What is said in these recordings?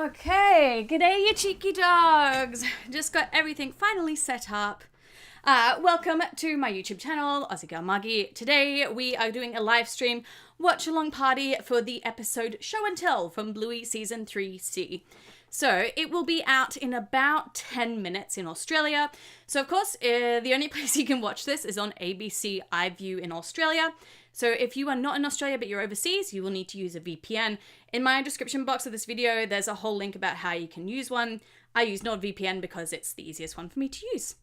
Okay, g'day you cheeky dogs. Just got everything finally set up. Welcome to my YouTube channel, Aussie Girl Muggy. Today we are doing a live stream watch along party for the episode Show and Tell from Bluey Season 3C. So it will be out in about 10 minutes in Australia. So of course, the only place you can watch this is on ABC iView in Australia. So if you are not in Australia but you're overseas, you will need to use a VPN. In my description box of this video, there's a whole link about how you can use one. I use NordVPN because it's the easiest one for me to use.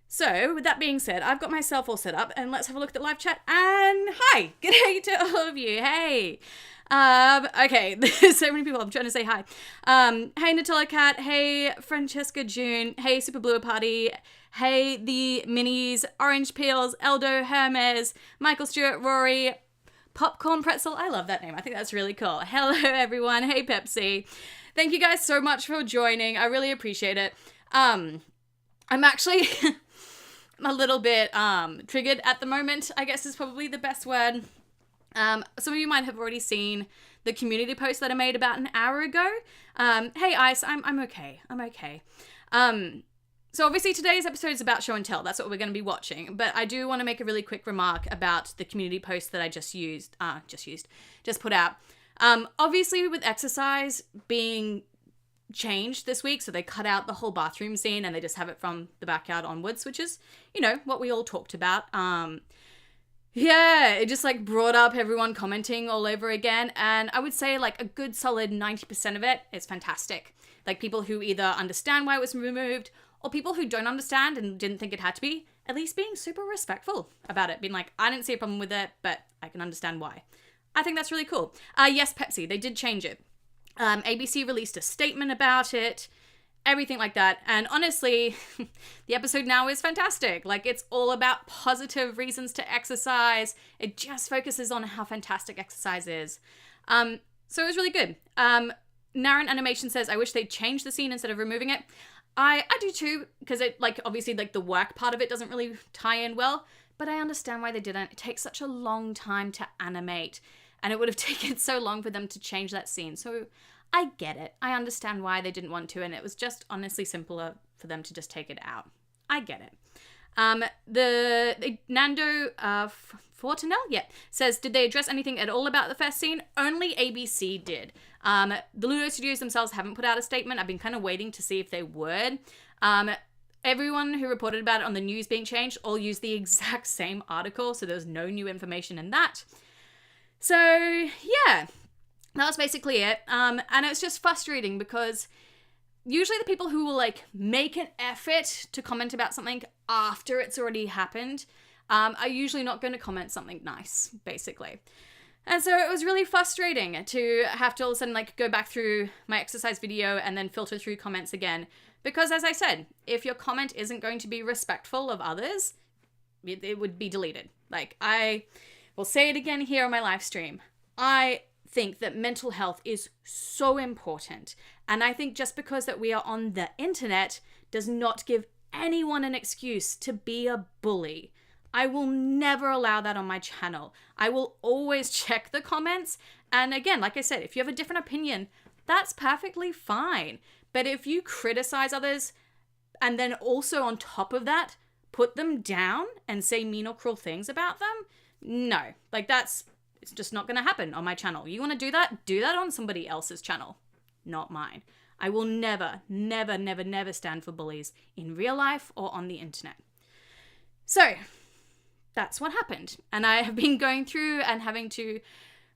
So with that being said, I've got myself all set up and let's have a look at the live chat. And hi, g'day to all of you. Hey. Okay, there's so many people. I'm trying to say hi. Hey Nutella Cat. Hey Francesca June. Hey Super Blue Party. Hey the Minis, Orange Peels, Eldo Hermes, Michael Stewart, Rory, Popcorn Pretzel. I love that name. I think that's really cool. Hello everyone. Hey Pepsi. Thank you guys so much for joining. I really appreciate it. I'm actually a little bit triggered at the moment, I guess is probably the best word. Some of you might have already seen the community post that I made about an hour ago. Hey Ice, I'm okay. I'm okay. So obviously today's episode is about show and tell. That's what we're going to be watching. But I do want to make a really quick remark about the community post that I just put out. Obviously with exercise being changed this week, so they cut out the whole bathroom scene and they just have it from the backyard onwards, which is, you know, what we all talked about. Yeah, it just like brought up everyone commenting all over again. And I would say like a good solid 90% of it is fantastic. Like people who either understand why it was removed or people who don't understand and didn't think it had to be, at least being super respectful about it. Being like, I didn't see a problem with it, but I can understand why. I think that's really cool. Yes, Pepsi, they did change it. ABC released a statement about it, everything like that. And honestly, the episode now is fantastic. Like, it's all about positive reasons to exercise. It just focuses on how fantastic exercise is. So it was really good. Naren Animation says, I wish they'd changed the scene instead of removing it. I do too, because it, like, obviously, like, the work part of it doesn't really tie in well, but I understand why they didn't. It takes such a long time to animate, and it would have taken so long for them to change that scene. So I get it. I understand why they didn't want to, and it was just honestly simpler for them to just take it out. I get it. The Nando Fortinel, says, did they address anything at all about the first scene? Only ABC did. The Ludo Studios themselves haven't put out a statement. I've been kind of waiting to see if they would. Everyone who reported about it on the news being changed all used the exact same article, so there's no new information in that. So, yeah, that was basically it. And it's just frustrating because usually the people who will, like, make an effort to comment about something after it's already happened are usually not going to comment something nice, basically. And so it was really frustrating to have to all of a sudden, like, go back through my exercise video and then filter through comments again. Because, as I said, if your comment isn't going to be respectful of others, it would be deleted. Like, I will say it again here on my live stream. I think that mental health is so important. And I think just because that we are on the internet does not give anyone an excuse to be a bully. I will never allow that on my channel. I will always check the comments. And again, like I said, if you have a different opinion, that's perfectly fine. But if you criticize others and then also on top of that, put them down and say mean or cruel things about them, no, like it's just not going to happen on my channel. You want to do that? Do that on somebody else's channel, not mine. I will never, never, never, never stand for bullies in real life or on the internet. So that's what happened. And I have been going through and having to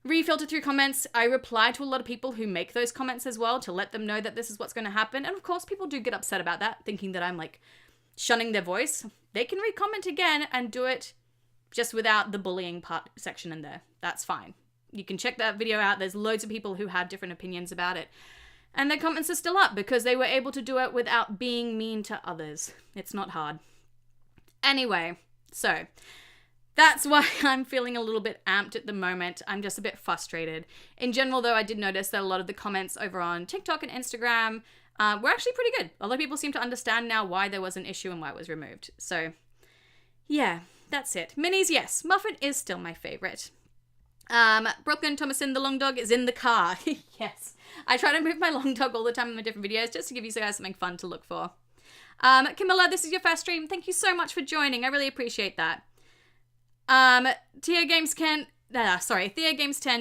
refilter through comments. I reply to a lot of people who make those comments as well to let them know that this is what's going to happen. And of course, people do get upset about that, thinking that I'm like shunning their voice. They can re-comment again and do it just without the bullying part section in there. That's fine. You can check that video out. There's loads of people who have different opinions about it. And their comments are still up because they were able to do it without being mean to others. It's not hard. Anyway, so that's why I'm feeling a little bit amped at the moment. I'm just a bit frustrated. In general, though, I did notice that a lot of the comments over on TikTok and Instagram were actually pretty good. A lot of people seem to understand now why there was an issue and why it was removed. So, yeah, that's it. Minis, yes. Muffin is still my favorite. Brooklyn Thomason, the long dog, is in the car. Yes. I try to move my long dog all the time in my different videos just to give you guys something fun to look for. Camilla, this is your first stream. Thank you so much for joining. I really appreciate that. Theo Games 10,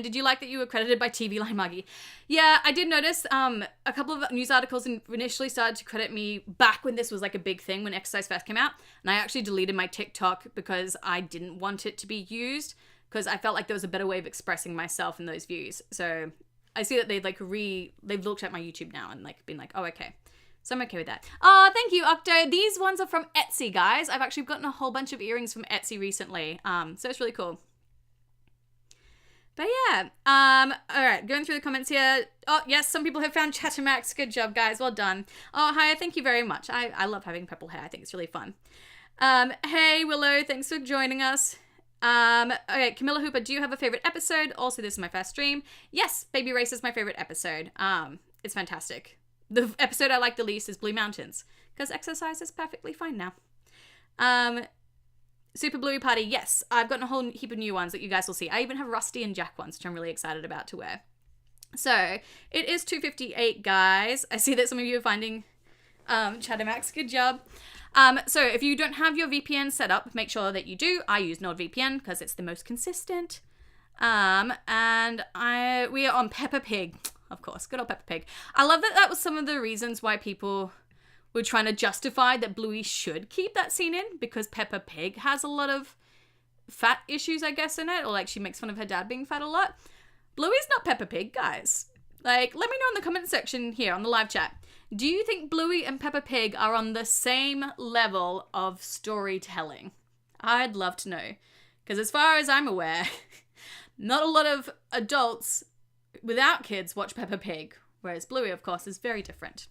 did you like that you were credited by TV Line Muggy? Yeah, I did notice a couple of news articles initially started to credit me back when this was like a big thing, when exercise first came out, and I actually deleted my TikTok because I didn't want it to be used, because I felt like there was a better way of expressing myself in those views. So I see that they've looked at my YouTube now and like been like, oh, okay. So I'm okay with that. Oh, thank you, Octo. These ones are from Etsy, guys. I've actually gotten a whole bunch of earrings from Etsy recently. So it's really cool. But yeah, all right, going through the comments here. Oh, yes, some people have found Chattermax. Good job, guys. Well done. Oh, hi, thank you very much. I love having purple hair. I think it's really fun. Hey, Willow, thanks for joining us. Okay, Camilla Hooper, do you have a favorite episode? Also, this is my first stream. Yes, Baby Race is my favorite episode. It's fantastic. The episode I like the least is Blue Mountains, because exercise is perfectly fine now. Super Bluey Party, yes. I've gotten a whole heap of new ones that you guys will see. I even have Rusty and Jack ones, which I'm really excited about to wear. So, it is 2:58, guys. I see that some of you are finding Chattermax. Good job. So, if you don't have your VPN set up, make sure that you do. I use NordVPN because it's the most consistent. And we are on Peppa Pig. Of course, good old Peppa Pig. I love that was some of the reasons why people were trying to justify that Bluey should keep that scene in, because Peppa Pig has a lot of fat issues, I guess, in it, or like she makes fun of her dad being fat a lot. Bluey's not Peppa Pig, guys. Like, let me know in the comment section here on the live chat. Do you think Bluey and Peppa Pig are on the same level of storytelling? I'd love to know. Because as far as I'm aware, not a lot of adults without kids watch Peppa Pig, whereas Bluey, of course, is very different.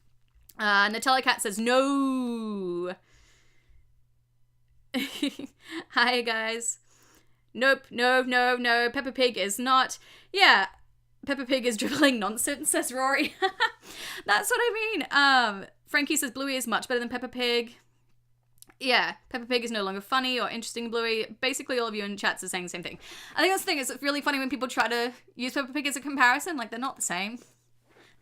Nutella Cat says no. Hi, guys. Nope, no. Peppa Pig is not. Yeah, Peppa Pig is dribbling nonsense, says Rory. That's what I mean. Frankie says Bluey is much better than Peppa Pig. Yeah, Peppa Pig is no longer funny or interesting, Bluey. Basically, all of you in chats are saying the same thing. I think that's the thing. It's really funny when people try to use Peppa Pig as a comparison. Like, they're not the same.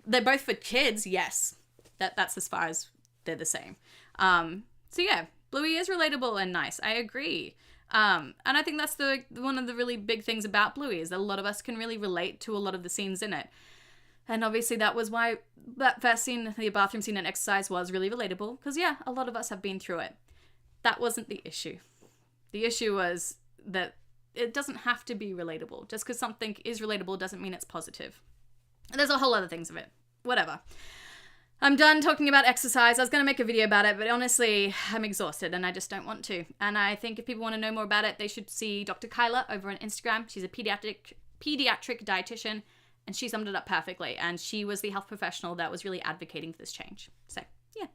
They're both for kids, yes. That's as far as they're the same. So yeah, Bluey is relatable and nice. I agree. And I think that's one of the really big things about Bluey, is that a lot of us can really relate to a lot of the scenes in it. And obviously that was why that first scene, the bathroom scene in Exercise, was really relatable. Because yeah, a lot of us have been through it. That wasn't the issue. The issue was that it doesn't have to be relatable. Just because something is relatable doesn't mean it's positive. And there's a whole other things of it. Whatever. I'm done talking about Exercise. I was going to make a video about it, but honestly, I'm exhausted and I just don't want to. And I think if people want to know more about it, they should see Dr. Kyla over on Instagram. She's a pediatric dietitian, and she summed it up perfectly. And she was the health professional that was really advocating for this change. So, yeah.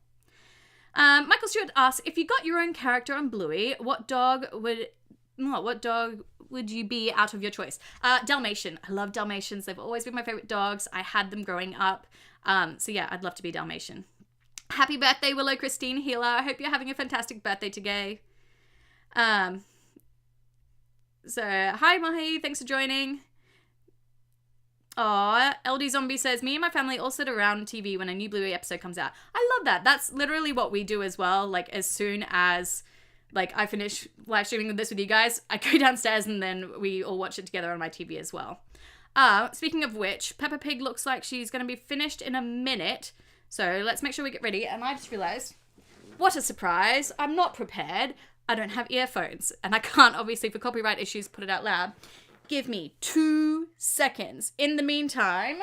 Michael Stewart asks, if you got your own character on Bluey, what dog would you be out of your choice? Dalmatian. I love Dalmatians. They've always been my favorite dogs. I had them growing up. So yeah, I'd love to be Dalmatian. Happy birthday, Willow Christine Healer. I hope you're having a fantastic birthday today. So hi Mahi, thanks for joining. Aw, LD Zombie says, me and my family all sit around TV when a new Bluey episode comes out. I love that. That's literally what we do as well. Like, as soon as like I finish live streaming this with you guys, I go downstairs and then we all watch it together on my TV as well. Speaking of which, Peppa Pig looks like she's going to be finished in a minute. So let's make sure we get ready. And I just realized, what a surprise. I'm not prepared. I don't have earphones. And I can't, obviously, for copyright issues, put it out loud. Give me 2 seconds. In the meantime,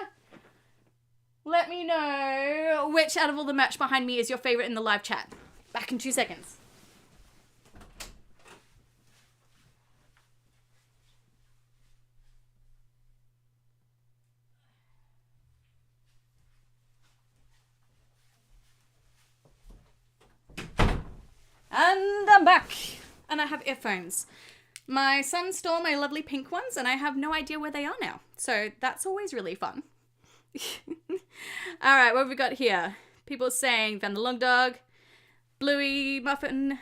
let me know which out of all the merch behind me is your favorite in the live chat. Back in 2 seconds. And I'm back. And I have earphones. My son stole my lovely pink ones and I have no idea where they are now. So that's always really fun. Alright, what have we got here? People saying, found the long dog. Bluey Muffin.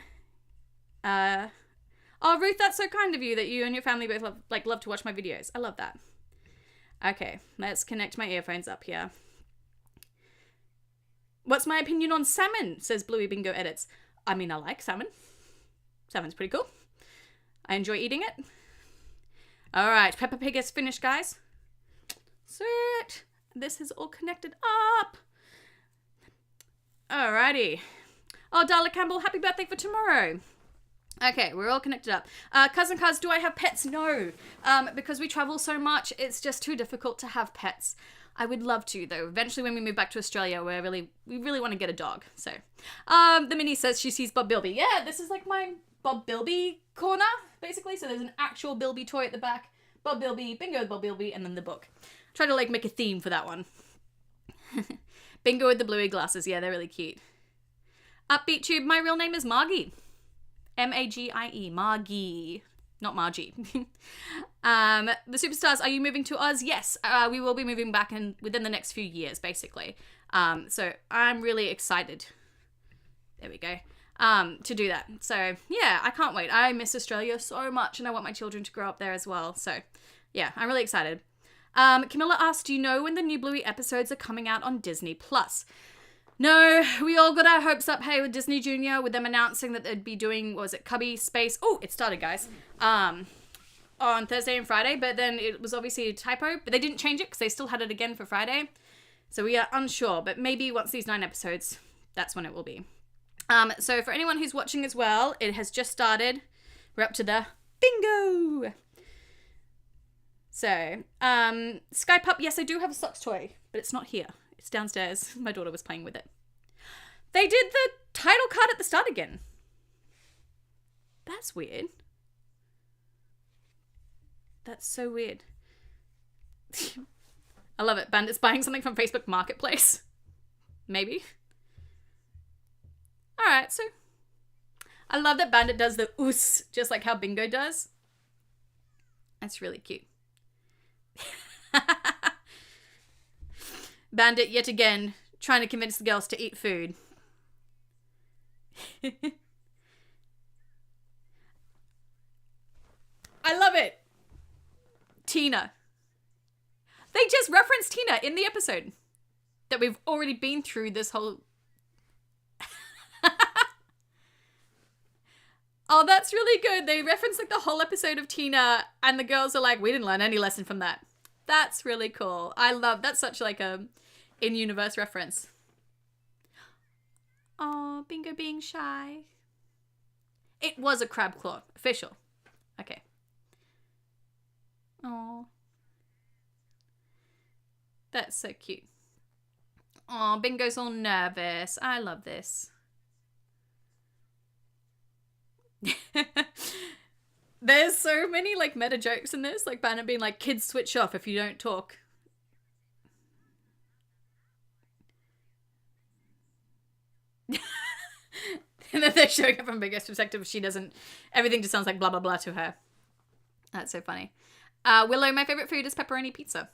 Oh, Ruth, that's so kind of you that you and your family both love to watch my videos. I love that. Okay, let's connect my earphones up here. What's my opinion on salmon? Says Bluey Bingo Edits. I mean, I like salmon. Salmon's pretty cool. I enjoy eating it. All right, Peppa Pig is finished, guys. Sweet. This is all connected up. Alrighty. Oh, Darla Campbell, happy birthday for tomorrow. Okay, we're all connected up. Cousin Cuz, do I have pets? No. Because we travel so much, it's just too difficult to have pets. I would love to, though. Eventually, when we move back to Australia, we really want to get a dog. So, the Mini says she sees Bob Bilby. Yeah, this is like my Bob Bilby corner, basically. So there's an actual Bilby toy at the back. Bob Bilby, Bingo with Bob Bilby, and then the book. Try to like make a theme for that one. Bingo with the bluey glasses. Yeah, they're really cute. Upbeat Tube. My real name is Margie. Magie. Margie. Not Margie. The Superstars, are you moving to Oz? Yes, we will be moving back within the next few years, basically. So I'm really excited. There we go. To do that. So yeah, I can't wait. I miss Australia so much and I want my children to grow up there as well. So yeah, I'm really excited. Camilla asked, do you know when the new Bluey episodes are coming out on Disney Plus? No, we all got our hopes up, hey, with Disney Junior, with them announcing that they'd be doing, what was it, Cubby Space? Oh, it started, guys. On Thursday and Friday, but then it was obviously a typo, but they didn't change it because they still had it again for Friday. So we are unsure, but maybe once these 9 episodes, that's when it will be. So for anyone who's watching as well, it has just started. We're up to the bingo. So, Sky Pup, yes, I do have a socks toy, but it's not here. It's downstairs. My daughter was playing with it. They did the title card at the start again. That's weird. That's so weird. I love it. Bandit's buying something from Facebook Marketplace. Maybe. Alright, so I love that Bandit does the oos, just like how Bingo does. That's really cute. Bandit, yet again, trying to convince the girls to eat food. I love it. Tina. They just referenced Tina in the episode that we've already been through this whole... Oh, that's really good. They referenced like the whole episode of Tina and the girls are like, we didn't learn any lesson from that. That's really cool. I love, that's such like a in-universe reference. Oh, Bingo being shy. It was a crab claw. Official. Okay. Oh. That's so cute. Oh, Bingo's all nervous. I love this. There's so many like meta jokes in this, like Banner being like, kids switch off if you don't talk. And then they're showing it from Bingo's perspective. She doesn't, everything just sounds like blah blah blah to her. That's so funny. Willow, my favorite food is pepperoni pizza.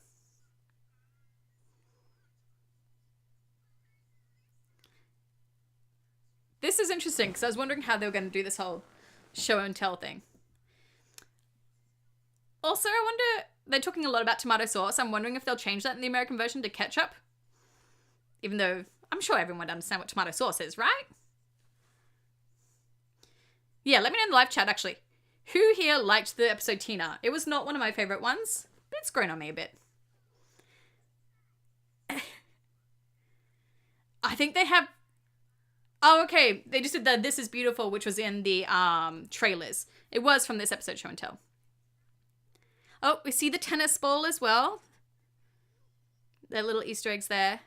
This is interesting because I was wondering how they were going to do this whole show and tell thing. Also, I wonder, they're talking a lot about tomato sauce. I'm wondering if they'll change that in the American version to ketchup. Even though I'm sure everyone would understand what tomato sauce is, right? Yeah, let me know in the live chat, actually. Who here liked the episode Tina? It was not one of my favorite ones, but it's grown on me a bit. I think they have... Oh, okay. They just did the This Is Beautiful, which was in the trailers. It was from this episode, Show and Tell. Oh, we see the tennis ball as well. Their little Easter eggs there.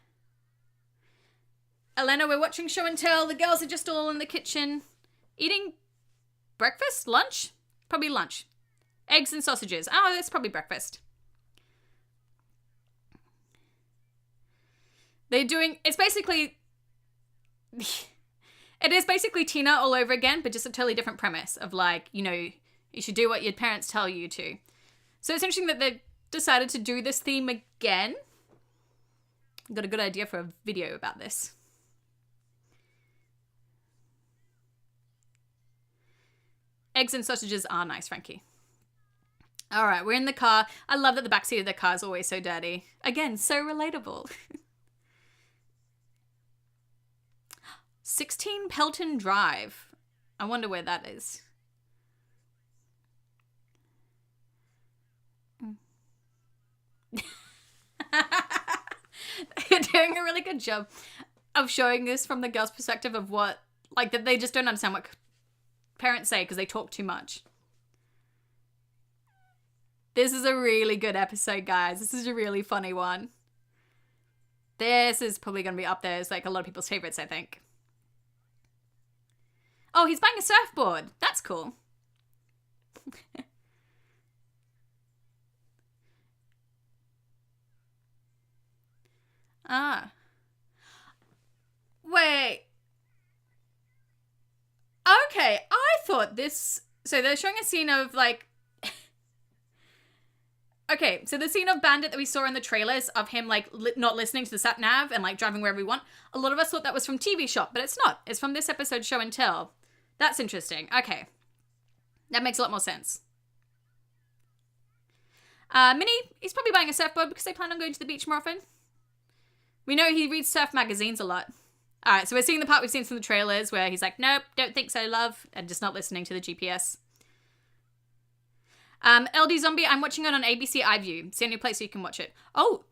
Elena, we're watching Show and Tell. The girls are just all in the kitchen. Eating breakfast? Lunch? Probably lunch. Eggs and sausages. Oh, that's probably breakfast. They're doing... It's basically... It is basically Tina all over again, but just a totally different premise of like, you know, you should do what your parents tell you to. So it's interesting that they decided to do this theme again. Got a good idea for a video about this. Eggs and sausages are nice, Frankie. All right, we're in the car. I love that the backseat of the car is always so dirty. Again, so relatable. 16 Pelton Drive. I wonder where that is. You're doing a really good job of showing this from the girl's perspective of what, like, that they just don't understand what parents say because they talk too much. This is a really good episode, guys. This is a really funny one. This is probably going to be up there as, like, a lot of people's favorites, I think. Oh, he's buying a surfboard. That's cool. Ah. Wait. Okay, I thought this... So they're showing a scene of, like... Okay, so the scene of Bandit that we saw in the trailers of him, like, not listening to the sat-nav and, like, driving wherever we want, a lot of us thought that was from TV Shop, but it's not. It's from this episode, Show and Tell. That's interesting. Okay. That makes a lot more sense. Minnie, he's probably buying a surfboard because they plan on going to the beach more often. We know he reads surf magazines a lot. Alright, so we're seeing the part we've seen from the trailers where he's like, nope, don't think so, love, and just not listening to the GPS. LD Zombie, I'm watching it on ABC iView. It's the only place you can watch it. Oh!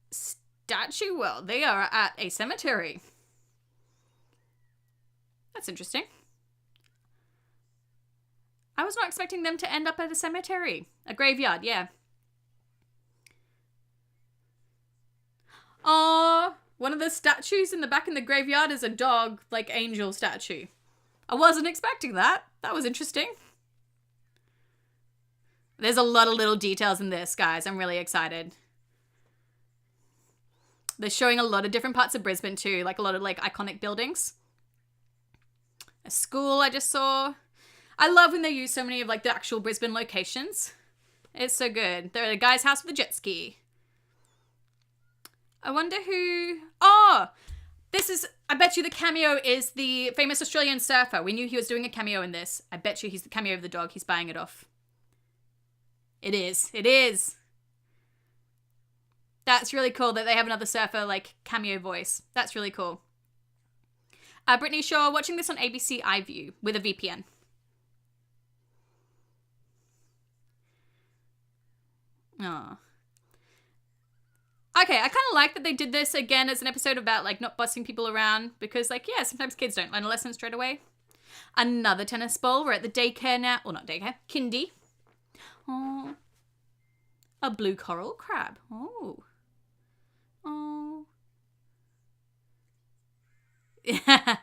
Statue World. They are at a cemetery. That's interesting. I was not expecting them to end up at a cemetery. A graveyard, yeah. Oh, one of the statues in the back in the graveyard is a dog, like, angel statue. I wasn't expecting that. That was interesting. There's a lot of little details in this, guys. I'm really excited. They're showing a lot of different parts of Brisbane too, like a lot of, like, iconic buildings. A school I just saw. I love when they use so many of, like, the actual Brisbane locations. It's so good. They're at a guy's house with a jet ski. I wonder who... Oh! This is... I bet you the cameo is the famous Australian surfer. We knew he was doing a cameo in this. I bet you he's the cameo of the dog. He's buying it off. It is. It is. That's really cool that they have another surfer, like, cameo voice. That's really cool. Brittany Shaw, watching this on ABC iView with a VPN. Aw. Okay, I kind of like that they did this again as an episode about, like, not bossing people around because, like, yeah, sometimes kids don't learn a lesson straight away. Another tennis ball. We're at the daycare now. Well, not daycare. Kindy. Oh. A blue coral crab. Oh. Oh. Yeah.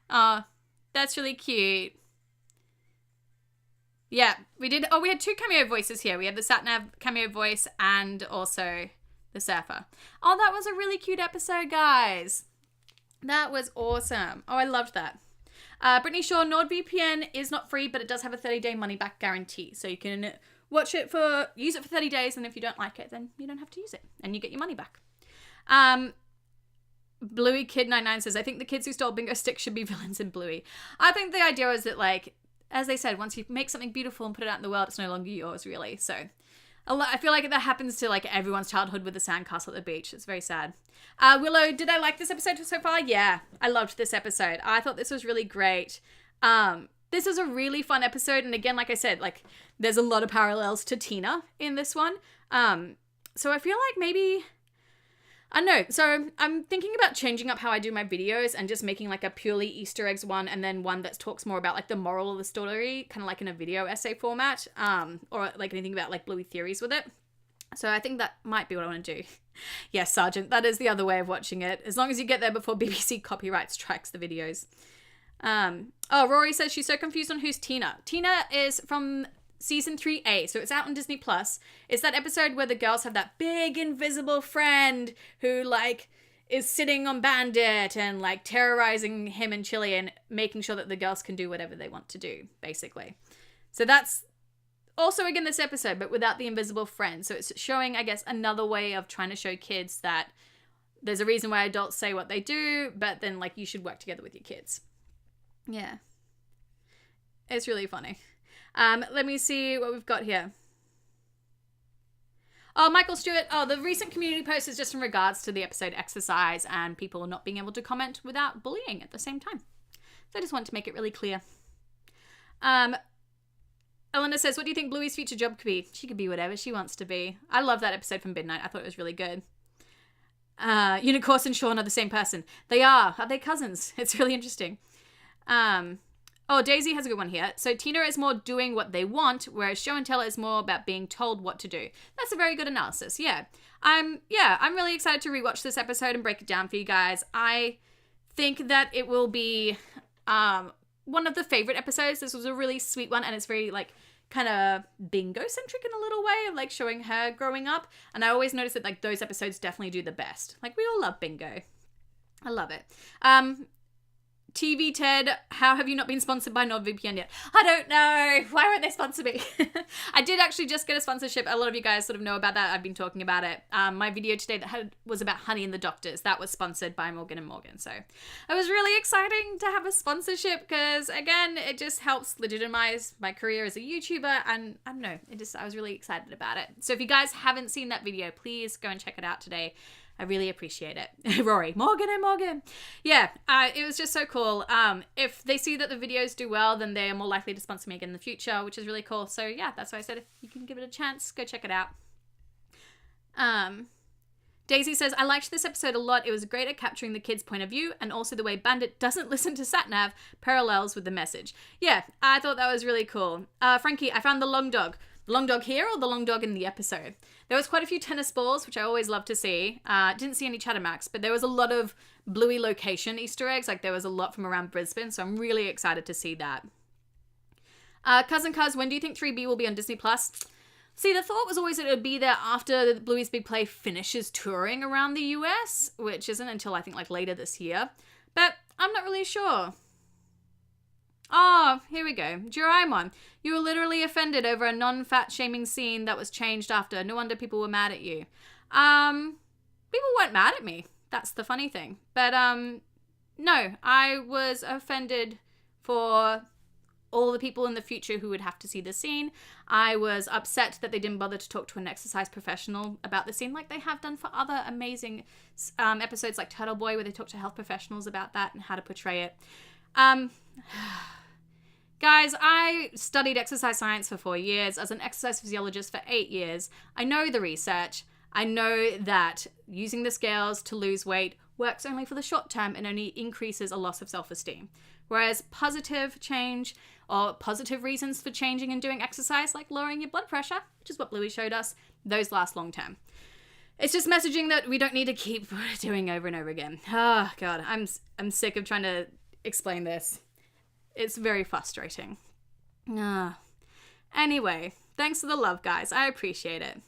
Oh, that's really cute. Yeah, we did. Oh, we had two cameo voices here. We had the Satnav cameo voice and also the surfer. Oh, that was a really cute episode, guys. That was awesome. Oh, I loved that. Brittany Shaw, NordVPN is not free, but it does have a 30-day money-back guarantee. So you can use it for 30 days, and if you don't like it, then you don't have to use it, and you get your money back. Bluey Kid 99 says, I think the kids who stole bingo sticks should be villains in Bluey. I think the idea is that, like, as they said, once you make something beautiful and put it out in the world, it's no longer yours, really. So I feel like that happens to, like, everyone's childhood with the sandcastle at the beach. It's very sad. Willow, did I like this episode so far? Yeah, I loved this episode. I thought this was really great. This was a really fun episode. And again, like I said, like, there's a lot of parallels to Tina in this one. So I feel like maybe... I don't know. So I'm thinking about changing up how I do my videos and just making, like, a purely Easter eggs one and then one that talks more about, like, the moral of the story, kind of like in a video essay format, or, like, anything about, like, Bluey theories with it. So I think that might be what I want to do. Yes, Sergeant, that is the other way of watching it. As long as you get there before BBC copyright strikes the videos. Oh, Rory says she's so confused on who's Tina. Tina is from... Season 3A, so it's out on Disney Plus. It's that episode where the girls have that big invisible friend who, like, is sitting on Bandit and, like, terrorizing him and Chili and making sure that the girls can do whatever they want to do, basically. So that's also, again, this episode, but without the invisible friend. So it's showing, I guess, another way of trying to show kids that there's a reason why adults say what they do, but then, like, you should work together with your kids. Yeah. It's really funny. Let me see what we've got here. Oh, Michael Stewart. Oh, the recent community post is just in regards to the episode Exercise and people not being able to comment without bullying at the same time. So I just want to make it really clear. Eleanor says, what do you think Bluey's future job could be? She could be whatever she wants to be. I love that episode from Midnight. I thought it was really good. Unicorn and Sean are the same person. They are. Are they cousins? It's really interesting. Oh, Daisy has a good one here. So Tina is more doing what they want, whereas Show and Tell is more about being told what to do. That's a very good analysis. Yeah. I'm really excited to rewatch this episode and break it down for you guys. I think that it will be one of the favorite episodes. This was a really sweet one, and it's very like kind of bingo centric in a little way of like showing her growing up. And I always notice that like those episodes definitely do the best. Like we all love bingo. I love it. TV Ted, how have you not been sponsored by NordVPN yet? I don't know. Why won't they sponsor me? I did actually just get a sponsorship. A lot of you guys sort of know about that. I've been talking about it. My video today that was about Honey and the Doctors. That was sponsored by Morgan & Morgan. So it was really exciting to have a sponsorship because, again, it just helps legitimize my career as a YouTuber. And I don't know, I was really excited about it. So if you guys haven't seen that video, please go and check it out today. I really appreciate it. Rory, Morgan and Morgan. Yeah, it was just so cool. If they see that the videos do well, then they are more likely to sponsor me again in the future, which is really cool. So yeah, that's why I said if you can give it a chance, go check it out. Daisy says, I liked this episode a lot. It was great at capturing the kid's point of view, and also the way Bandit doesn't listen to Satnav parallels with the message. Yeah, I thought that was really cool. Frankie, I found the long dog. The long dog here or the long dog in the episode? There was quite a few tennis balls, which I always love to see. Didn't see any Chattermax, but there was a lot of Bluey location Easter eggs. Like there was a lot from around Brisbane, so I'm really excited to see that. Cousin Cuz, when do you think 3B will be on Disney+? See, the thought was always that it would be there after Bluey's Big Play finishes touring around the US, which isn't until I think like later this year. But I'm not really sure. Oh, here we go. Jiraimon, you were literally offended over a non-fat shaming scene that was changed after. No wonder people were mad at you. People weren't mad at me. That's the funny thing. But, no, I was offended for all the people in the future who would have to see the scene. I was upset that they didn't bother to talk to an exercise professional about the scene like they have done for other amazing episodes like Turtle Boy, where they talk to health professionals about that and how to portray it. Guys, I studied exercise science for 4 years, as an exercise physiologist for 8 years. I know the research. I know that using the scales to lose weight works only for the short term and only increases a loss of self-esteem. Whereas positive change or positive reasons for changing and doing exercise, like lowering your blood pressure, which is what Bluey showed us, those last long term. It's just messaging that we don't need to keep doing over and over again. Oh, God, I'm sick of trying to explain this. It's very frustrating. Anyway, thanks for the love, guys. I appreciate it.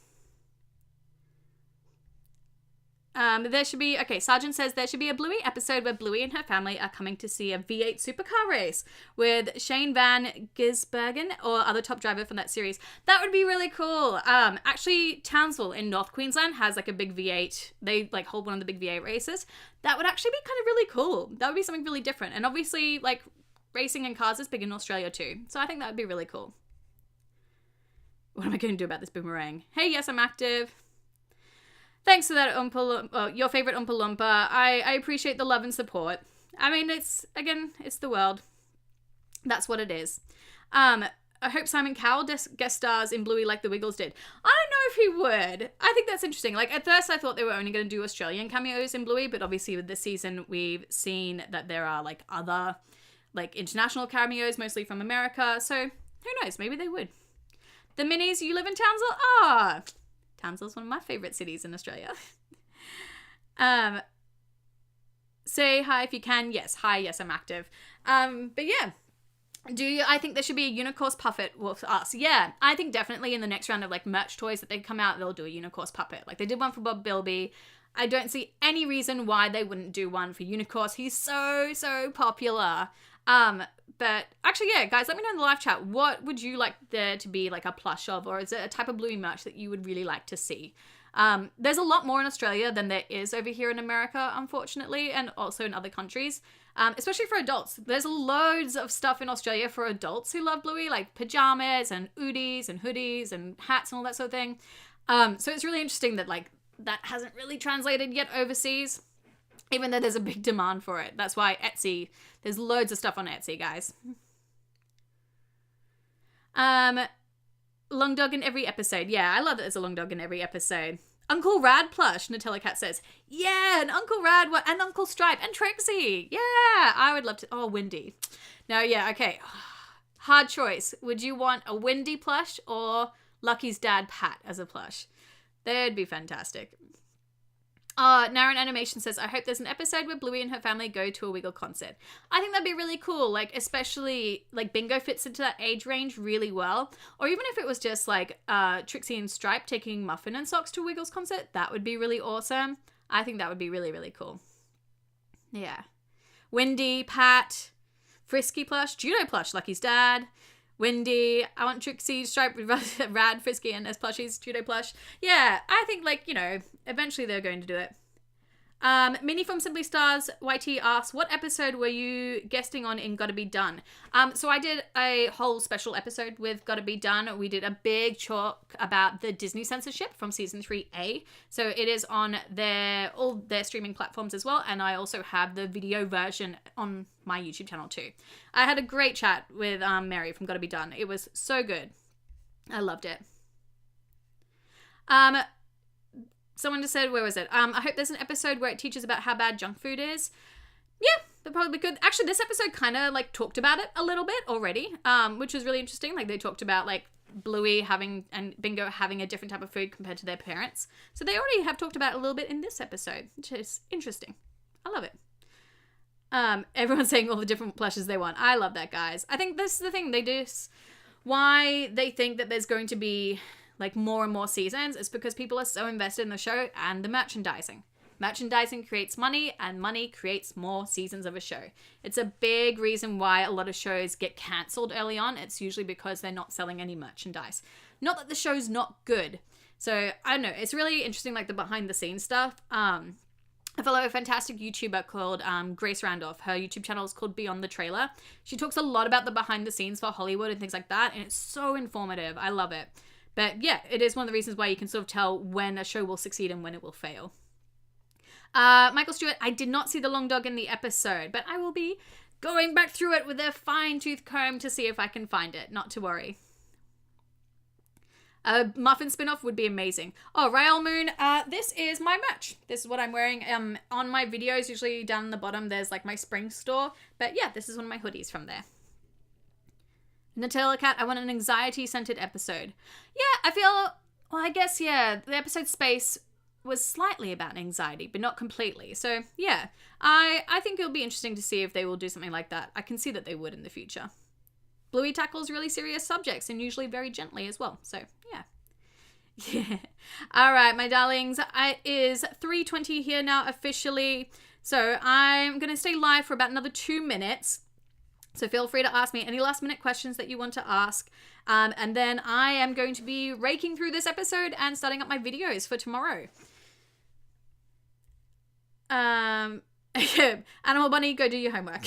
Sergeant says there should be a Bluey episode where Bluey and her family are coming to see a V8 supercar race with Shane Van Gisbergen or other top driver from that series. That would be really cool. Actually, Townsville in North Queensland has like a big V8. They like hold one of the big V8 races. That would actually be kind of really cool. That would be something really different. And obviously, like, racing in cars is big in Australia too. So I think that would be really cool. What am I going to do about this boomerang? Hey, yes, I'm active. Thanks for that, your favorite Oompa Loompa. I appreciate the love and support. I mean, it's the world. That's what it is. I hope Simon Cowell guest stars in Bluey like the Wiggles did. I don't know if he would. I think that's interesting. Like, at first I thought they were only going to do Australian cameos in Bluey, but obviously with this season we've seen that there are, like, other, like, international cameos, mostly from America. So, who knows? Maybe they would. The Minis, you live in Townsville? Ah! Townsville's one of my favorite cities in Australia. Say hi if you can. Yes, hi, yes, I'm active. But yeah. I think there should be a Unicorse puppet with us? Yeah, I think definitely in the next round of like merch toys that they come out, they'll do a Unicorse puppet. Like they did one for Bob Bilby. I don't see any reason why they wouldn't do one for Unicorse. He's so popular. But actually, yeah, guys, let me know in the live chat, what would you like there to be like a plush of, or is it a type of Bluey merch that you would really like to see? There's a lot more in Australia than there is over here in America, unfortunately, and also in other countries, especially for adults. There's loads of stuff in Australia for adults who love Bluey, like pajamas and oodies and hoodies and hats and all that sort of thing. So it's really interesting that like that hasn't really translated yet overseas, even though there's a big demand for it. That's why Etsy, there's loads of stuff on Etsy, guys. Long dog in every episode. Yeah, I love that there's a long dog in every episode. Uncle Rad plush, Nutella Cat says. Yeah, and Uncle Rad and Uncle Stripe and Trixie. Yeah, I would love to. Oh, Wendy. No, yeah, okay. Hard choice. Would you want a Wendy plush or Lucky's dad Pat as a plush? They'd be fantastic. Naren Animation says, I hope there's an episode where Bluey and her family go to a Wiggle concert. I think that'd be really cool. Like, especially, like, Bingo fits into that age range really well. Or even if it was just, like, Trixie and Stripe taking Muffin and Socks to a Wiggles concert, that would be really awesome. I think that would be really, really cool. Yeah. Wendy, Pat, Frisky plush, Judo plush, Lucky's dad. Wendy, I want Trixie, Stripe, Rad, Frisky, and as plushies, Judo plush. Yeah, I think, like, you know, eventually they're going to do it. Minnie from Simply Stars, YT asks, what episode were you guesting on in Gotta Be Done? So I did a whole special episode with Gotta Be Done. We did a big talk about the Disney censorship from season 3A. So it is on all their streaming platforms as well. And I also have the video version on my YouTube channel too. I had a great chat with Mary from Gotta Be Done. It was so good. I loved it. Someone just said, where was it? I hope there's an episode where it teaches about how bad junk food is. Yeah, that probably could. Actually, this episode kind of like talked about it a little bit already, which was really interesting. Like they talked about like Bluey and Bingo having a different type of food compared to their parents. So they already have talked about it a little bit in this episode, which is interesting. I love it. Everyone's saying all the different plushes they want. I love that, guys. I think this is the thing. Why they think that there's going to be like more and more seasons is because people are so invested in the show and the merchandising. Merchandising creates money and money creates more seasons of a show. It's a big reason why a lot of shows get cancelled early on. It's usually because they're not selling any merchandise. Not that the show's not good. So I don't know. It's really interesting, like the behind the scenes stuff. I follow a fantastic YouTuber called Grace Randolph. Her YouTube channel is called Beyond the Trailer. She talks a lot about the behind the scenes for Hollywood and things like that. And it's so informative. I love it. But yeah, it is one of the reasons why you can sort of tell when a show will succeed and when it will fail. Michael Stewart, I did not see the long dog in the episode, but I will be going back through it with a fine-tooth comb to see if I can find it. Not to worry. A muffin spin-off would be amazing. Oh, Rael Moon, this is my merch. This is what I'm wearing. On my videos, usually down the bottom, there's like my spring store. But yeah, this is one of my hoodies from there. Nutella Cat, I want an anxiety-centered episode. Yeah, I guess, yeah, the episode Space was slightly about anxiety, but not completely. So, yeah, I think it'll be interesting to see if they will do something like that. I can see that they would in the future. Bluey tackles really serious subjects and usually very gently as well. So, yeah. Yeah. All right, my darlings, it is 3:20 here now officially. So, I'm going to stay live for about another 2 minutes. So feel free to ask me any last minute questions that you want to ask. And then I am going to be raking through this episode and starting up my videos for tomorrow. Animal Bunny, go do your homework.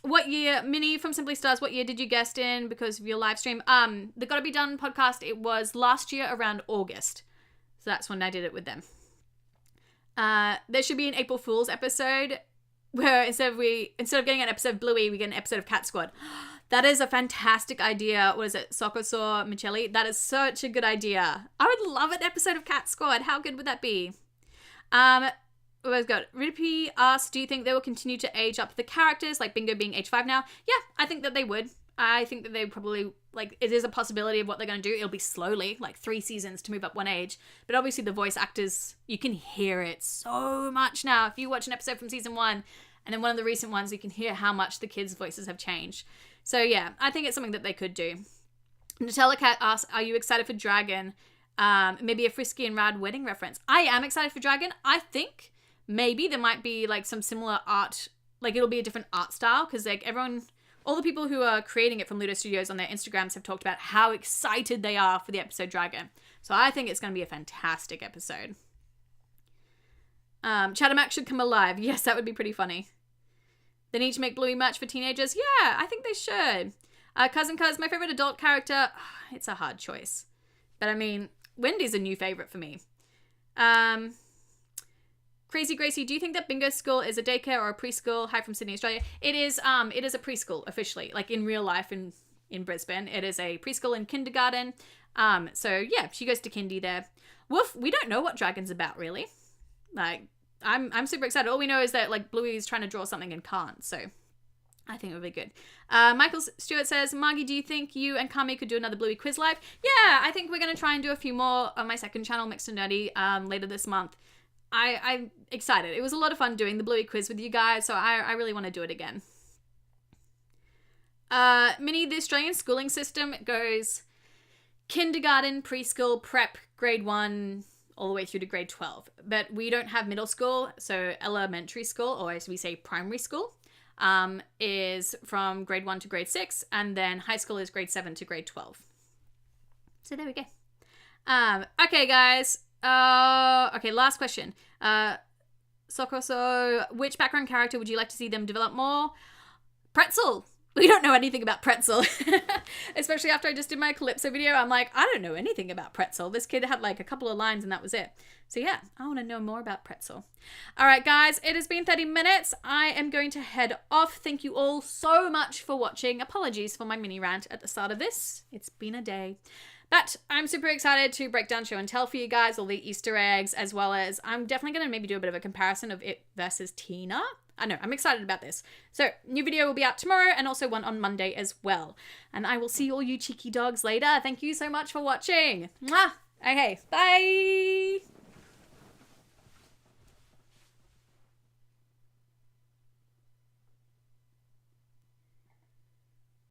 What year, Minnie from Simply Stars, what year did you guest in because of your live stream? The Gotta Be Done podcast, it was last year around August. So that's when I did it with them. There should be an April Fool's episode where instead of getting an episode of Bluey, we get an episode of Cat Squad. That is a fantastic idea. What is it? Sokosaw Michelli? That is such a good idea. I would love an episode of Cat Squad. How good would that be? We've got Rippy asks, do you think they will continue to age up the characters, like Bingo being age 5 now? Yeah, I think that they would. I think that they probably, like, it is a possibility of what they're going to do. It'll be slowly, like 3 seasons to move up one age. But obviously the voice actors, you can hear it so much now. If you watch an episode from season 1 and then one of the recent ones, you can hear how much the kids' voices have changed. So yeah, I think it's something that they could do. Nutella Cat asks, are you excited for Dragon? Maybe a Frisky and Rad wedding reference. I am excited for Dragon. I think maybe there might be like some similar art, like it'll be a different art style because like everyone all the people who are creating it from Ludo Studios on their Instagrams have talked about how excited they are for the episode Dragon. So I think it's going to be a fantastic episode. Chattermax should come alive. Yes, that would be pretty funny. They need to make Bluey merch for teenagers. Yeah, I think they should. Cousin Cuz, my favorite adult character. It's a hard choice. But I mean, Wendy's a new favorite for me. Crazy Gracie, do you think that Bingo School is a daycare or a preschool? Hi from Sydney, Australia. It is a preschool officially, like in real life in Brisbane. It is a preschool and kindergarten. So yeah, she goes to kindy there. Woof, we don't know what Dragon's about really. Like, I'm super excited. All we know is that like Bluey's trying to draw something and can't. So I think it would be good. Michael Stewart says, Margie, do you think you and Kami could do another Bluey quiz live? Yeah, I think we're going to try and do a few more on my second channel, Mixed and Nerdy, later this month. I'm excited. It was a lot of fun doing the Bluey quiz with you guys, so I really want to do it again. Minnie, the Australian schooling system goes kindergarten, preschool, prep, grade 1, all the way through to grade 12. But we don't have middle school, so elementary school, or as we say, primary school, is from grade 1 to grade 6, and then high school is grade 7 to grade 12. So there we go. Okay, guys. Okay, last question. So, which background character would you like to see them develop more? Pretzel. We don't know anything about Pretzel. Especially after I just did my Calypso video, I'm like, I don't know anything about Pretzel. This kid had like a couple of lines and that was it. So yeah, I want to know more about Pretzel. All right, guys, it has been 30 minutes. I am going to head off. Thank you all so much for watching. Apologies for my mini rant at the start of this. It's been a day. But I'm super excited to break down Show and Tell for you guys, all the Easter eggs, as well as I'm definitely going to maybe do a bit of a comparison of it versus Tina. I know, I'm excited about this. So, new video will be out tomorrow and also one on Monday as well. And I will see all you cheeky dogs later. Thank you so much for watching. Mwah! Okay, bye!